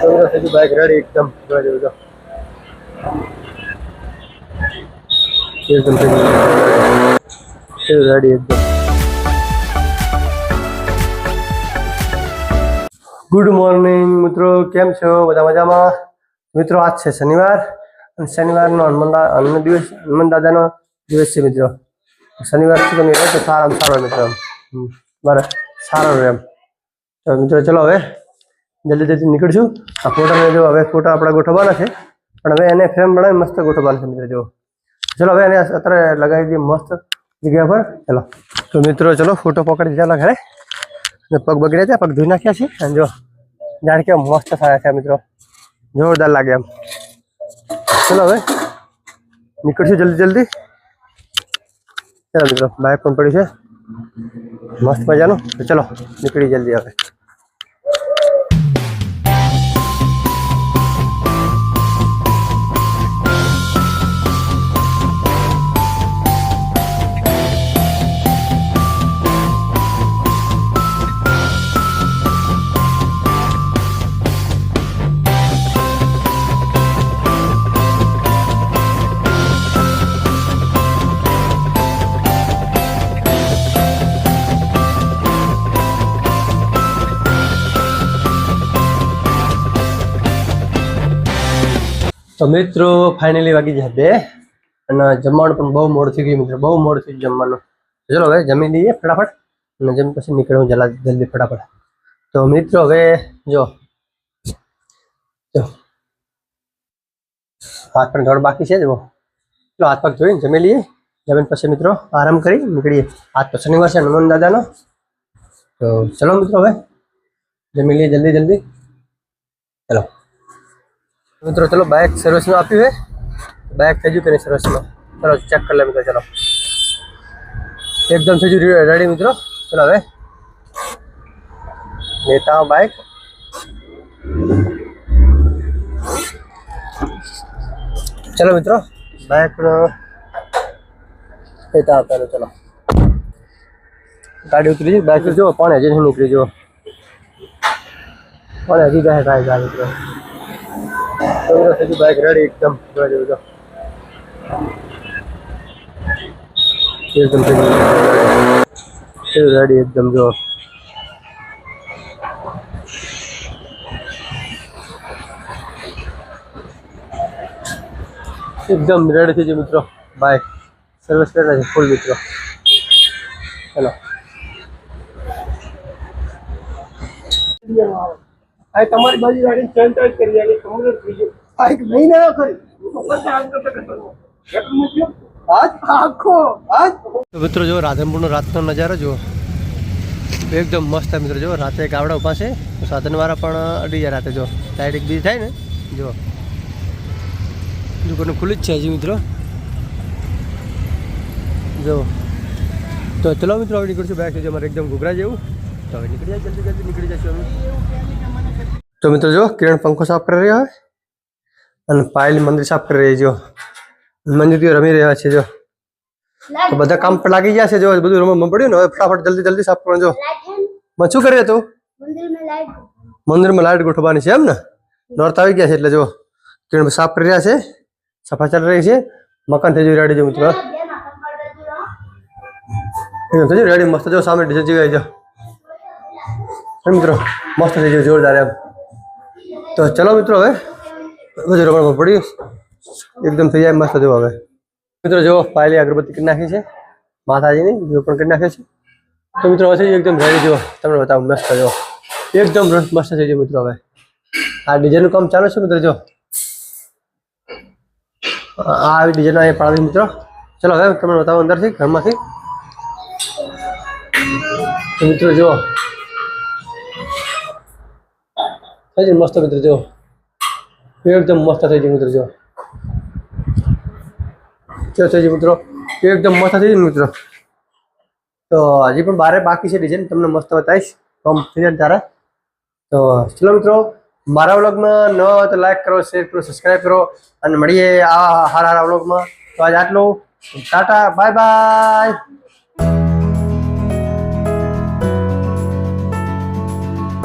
Bike ready એકદમ ready એકદમ. Good morning મિત્રો, કેમ છો? બધા મજામાં? મિત્રો આજ છે શનિવાર અને શનિવારનો હનુમાન દિવસ, હનુમાન દાદાનો દિવસ છે મિત્રો. શનિવાર છે તો સારામાં સારો મિત્રો મારે સારો રહે એમ. તો મિત્રો ચલો હવે જલ્દી નીકળશું. આ ફોટાને જો હવે ફોટા આપણા ગોઠવવાના છે, પણ હવે એને ફ્રેમ બનાવી મસ્ત ગોઠવવાના છે મિત્રો. જો ચલો હવે એને અત્યારે લગાવી દઈએ મસ્ત જગ્યા પર. ચલો તો મિત્રો ચલો ફોટો પકડી દીધા ઘરે, પગ બગડ્યા છે, પગ ધોઈ નાખ્યા છે. અને જો જાણે કે મસ્ત થયા છે મિત્રો, જોરદાર લાગે એમ. ચલો હવે નીકળશું જલ્દી. ચલો મિત્રો બાઇક પણ પડ્યું છે મસ્ત મજાનું. તો ચલો નીકળી જલ્દી હવે. તો મિત્રો ફાઇનલી વાગી જાય 2 અને જમવાનું પણ બહુ મોડું થઈ ગયું મિત્રો, બહુ મોડું થઈ ગયું જમવાનું. ચલો હવે જમી લઈએ ફટાફટ અને જમી પછી નીકળવું જલ્દી ફટાફટ. તો મિત્રો હવે જો હાથ પણ થોડો બાકી છે. જો ચલો હાથ પગ ધોઈને જમી લઈએ, જમીન પછી મિત્રો આરામ કરી નીકળીએ. આજ તો શનિવાર છે હનુમાન દાદાનો. તો ચલો મિત્રો હવે જમી લઈએ જલ્દી. ચલો મિત્રો ચલો બાઇક સર્વિસમાં આપ્યું છે, બાઇક થઈ ગયું કે નહીં સર્વિસમાં? ચલો ચેક કરી લે મિત્રો. ચલો એકદમ થઈ ગયું રેડી મિત્રો. ચલો હવે લેતા આવો બાઇક. ચલો મિત્રો બાઇક લેતા આવતા. ચલો ગાડી ઉતરી જઈ, બાઇક જો પણ હજી નહીં નીકળી. જો પણ હજી જાય ગાડી મિત્રો. બાઇક રેડી એકદમ રેડી એકદમ. જો એકદમ રેડી થઈ જાય મિત્રો. બાઇક સર્વિસ કરે છે ફૂલ મિત્રો. ચલો તમારી બાજુ ગાડી ચેન્જ કરી આલી કમ્પ્લીટ થઈ ગયું. બાઇક નહીં ના કરી મિત્રો. જો રાધનપુરનો રાતનો નજારો જો એકદમ મસ્ત મિત્રો. જો રાતે ગાવડા ઉભા છે, સાધનવાળા પણ અડી જાય રાતે. જો લાઇટ એક બીજી થાય ને, જો દુકાનો ખુલ્લી જ છે હજી મિત્રો. જો તો ચલો મિત્રો હવે નીકળશું. બાઇક છે અમારે એકદમ ઘૂઘરા જેવું. તો હવે નીકળી જાય જલ્દી નીકળી જશું અમે. તો મિત્રો જો કિરણ પંખો સાફ કરી રહ્યા હોય અને પાયલ મંદિર સાફ કરી રહી. જો મંદિર રમી રહ્યા છે. જો તો બધા કામ પર લાગી ગયા છે. જો બધું રમવા પડ્યું ને, હવે ફટાફટ જલ્દી સાફ કરવાનું. જો મને શું કરે તું? મંદિરમાં લાઈટ ગોઠવવાની છે એમ ને? નોર્થ આવી ગયા છે એટલે જો કિરણ સાફ કરી રહ્યા છે, સફાઈ ચાલી રહી છે. મકાન થઈ ગયું રેડી. જો મિત્રો રેડી મસ્ત. જો સામે ડીજે જગ્યાએ જો મિત્રો મસ્ત થઈ ગયું જોરદાર એમ. તો ચલો મિત્રો હવે બધું રમવામાં પડ્યું એકદમ થઈ જાય મસ્ત. જો હવે મિત્રો જો પાયલી અગરબત્તી કરી નાખી છે માતાજીની, જો પણ કરી નાખે છે. તો મિત્રો હવે એકદમ રેડી. જો તમને બતાવું મસ્ત. જો એકદમ મસ્ત થઈ જાય મિત્રો. હવે આ ડીજેનું કામ ચાલુ છે મિત્રો. જો આવી ડીજેના અહીંયા પાડી મિત્રો. ચલો હવે તમને બતાવો અંદરથી ઘરમાંથી. તો મિત્રો જો થઈ જાય મસ્ત મિત્રો. જો એકદમ મસ્ત થઈ જાય મિત્રો. જો થઈ જાય મિત્રો એકદમ મસ્ત થઈ જાય મિત્રો. તો હજી પણ બારે બાકી છે ડિઝાઇન, તમને મસ્ત બતાવીશ કમ થઈ જાય ત્યારે. તો ચલો મિત્રો મારા વ્લોગમાં ન હોય તો લાઈક કરો, શેર કરો, સબસ્ક્રાઈબ કરો અને મળીએ આ હારા વ્લોગમાં. તો આજ આટલું. Tata bye bye.